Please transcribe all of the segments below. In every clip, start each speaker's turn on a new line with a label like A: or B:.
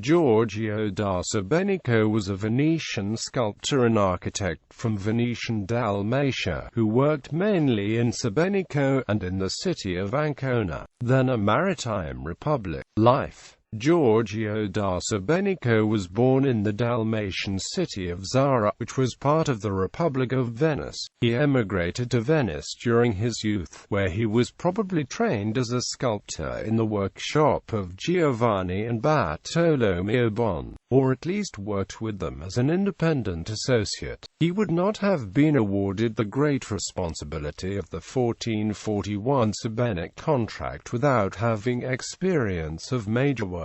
A: Giorgio da Sebenico was a Venetian sculptor and architect from Venetian Dalmatia, who worked mainly in Sebenico and in the city of Ancona, then a maritime republic. Life. Giorgio da Sebenico was born in the Dalmatian city of Zara, which was part of the Republic of Venice. He emigrated to Venice during his youth, where he was probably trained as a sculptor in the workshop of Giovanni and Bartolomeo Bon, or at least worked with them as an independent associate. He would not have been awarded the great responsibility of the 1441 Sebenic contract without having experience of major works,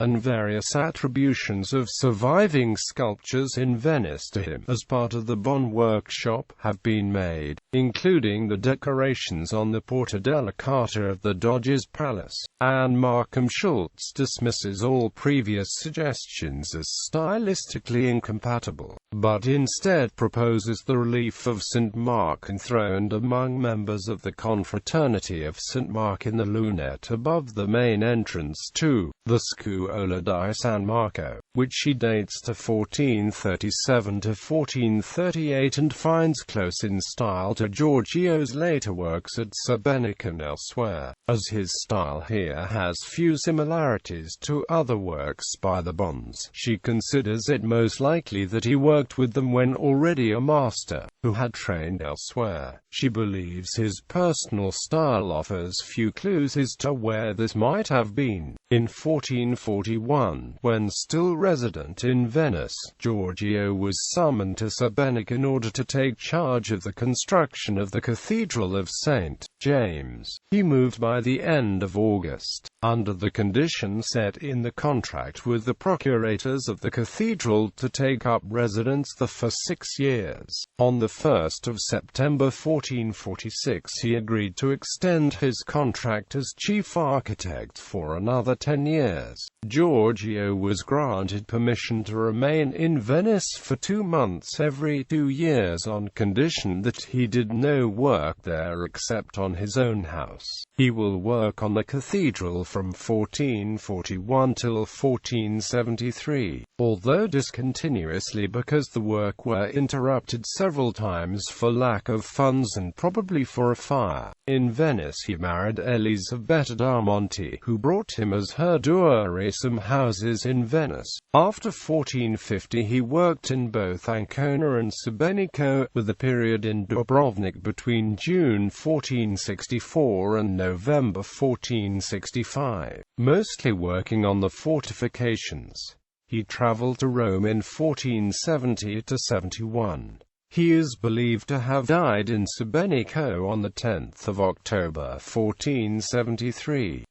A: and various attributions of surviving sculptures in Venice to him as part of the Bon workshop have been made, including the decorations on the Porta della Carta of the Doge's Palace. And Markham Schultz dismisses all previous suggestions as stylistically incompatible, but instead proposes the relief of St. Mark enthroned among members of the Confraternity of St. Mark in the lunette above the main entrance to the Scuola di San Marco, which she dates to 1437 to 1438 and finds close in style to Giorgio's later works at Sebenico and elsewhere, as his style here has few similarities to other works by the Bons. She considers it most likely that he worked with them when already a master, who had trained elsewhere. She believes his personal style offers few clues as to where this might have been. In 1441, when still resident in Venice, Giorgio was summoned to Sebenico in order to take charge of the construction of the Cathedral of St. James. He moved by the end of August, under the condition set in the contract with the procurators of the cathedral to take up residence there for 6 years. On the 1st of September 1446 he agreed to extend his contract as chief architect for another 10 years. Giorgio was granted permission to remain in Venice for 2 months every 2 years on condition that he did no work there except on his own house. He will work on the cathedral from 1441 till 1473, although discontinuously because the work were interrupted several times for lack of funds and probably for a fire. In Venice he married Elisabetta da Monte, who brought him as her dowry some houses in Venice. After 1450 he worked in both Ancona and Sebenico, with a period in Dubrovnik between June 1464 and November 1465, mostly working on the fortifications. He traveled to Rome in 1470–71. He is believed to have died in Sebenico on the 10th of October 1473.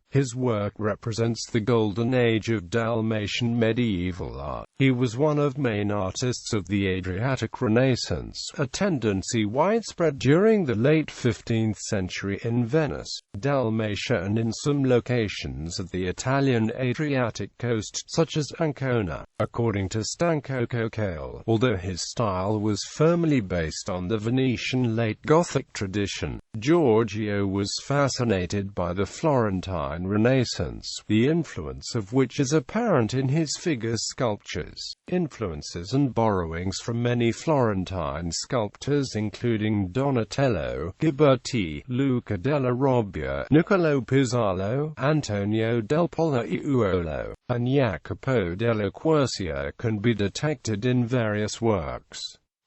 A: His work represents the golden age of Dalmatian medieval art. He was one of main artists of the Adriatic Renaissance, a tendency widespread during the late 15th century in Venice, Dalmatia and in some locations of the Italian Adriatic coast, such as Ancona. According to Stanco Coccale, although his style was firmly based on the Venetian late Gothic tradition, Giorgio was fascinated by the Florentine Renaissance, the influence of which is apparent in his figure sculptures. Influences and borrowings from many Florentine sculptors including Donatello, Ghiberti, Luca della Robbia, Niccolò Pizzolo, Antonio del Pollaiuolo, and Jacopo della Quercia can be detected in various works.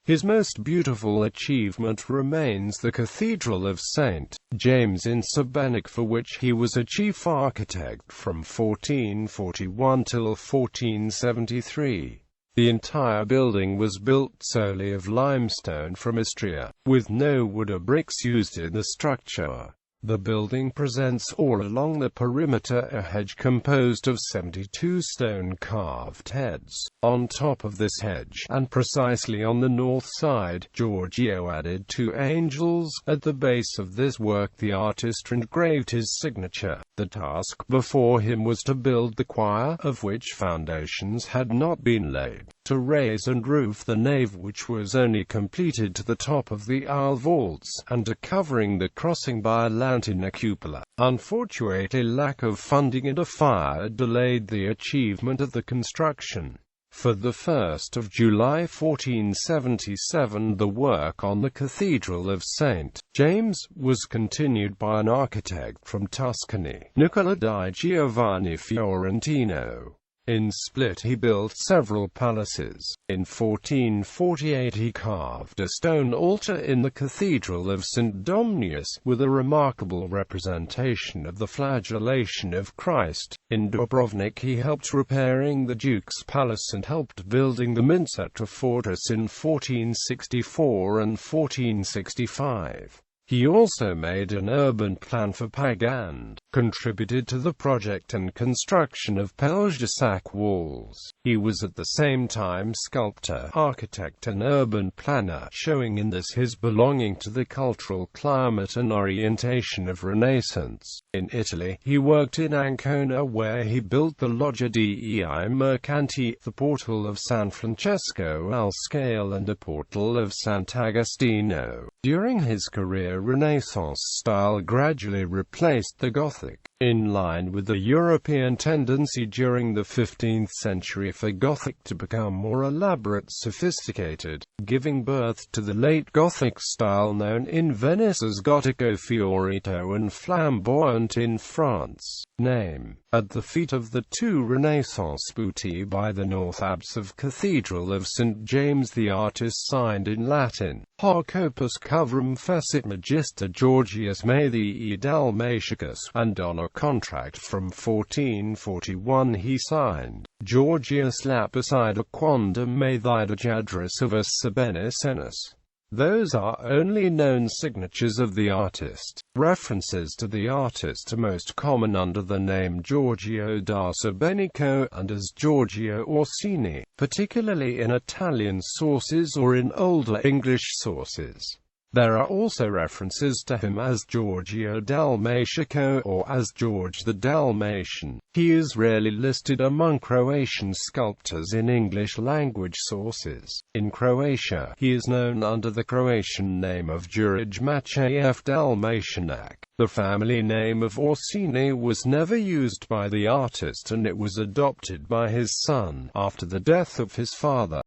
A: His most beautiful achievement remains the Cathedral of St. James in Sebenico, for which he was a chief architect from 1441 till 1473. The entire building was built solely of limestone from Istria, with no wood or bricks used in the structure. The building presents all along the perimeter a hedge composed of 72 stone-carved heads. On top of this hedge, and precisely on the north side, Giorgio added 2 angels. At the base of this work the artist engraved his signature. The task before him was to build the choir, of which foundations had not been laid, to raise and roof the nave, which was only completed to the top of the aisle vaults, and to covering the crossing by a mounting a cupola. Unfortunately, lack of funding and a fire delayed the achievement of the construction. For the 1st of July 1477 the work on the Cathedral of St. James was continued by an architect from Tuscany, Nicola di Giovanni Fiorentino. In Split he built several palaces. In 1448 he carved a stone altar in the Cathedral of St. Domnius, with a remarkable representation of the flagellation of Christ. In Dubrovnik he helped repairing the Duke's Palace and helped building the Mincetra fortress in 1464 and 1465. He also made an urban plan for Pagand, contributed to the project and construction of Pelgesac walls. He was at the same time sculptor, architect and urban planner, showing in this his belonging to the cultural climate and orientation of Renaissance. In Italy, he worked in Ancona where he built the Loggia dei Mercanti, the Portal of San Francesco al Scale and the Portal of Sant'Agostino. During his career, Renaissance style gradually replaced the Gothic, in line with the European tendency during the 15th century for Gothic to become more elaborate, sophisticated, giving birth to the late Gothic style known in Venice as Gotico Fiorito and Flamboyant in France. Name: at the feet of the two Renaissance putti by the north apse of Cathedral of St. James the artist signed in Latin, Hoc opus coverum fecit Magister Georgius Mathii Dalmaticus, and on a contract from 1441 he signed, Georgius Lapicida quondam Mathida Jadrosivus Sebenicenus. Those are only known signatures of the artist. References to the artist are most common under the name Giorgio da Sebenico and as Giorgio Orsini, particularly in Italian sources or in older English sources. There are also references to him as Giorgio Dalmatico or as George the Dalmatian. He is rarely listed among Croatian sculptors in English-language sources. In Croatia, he is known under the Croatian name of Juraj Maciej Dalmatianac. The family name of Orsini was never used by the artist and it was adopted by his son, after the death of his father.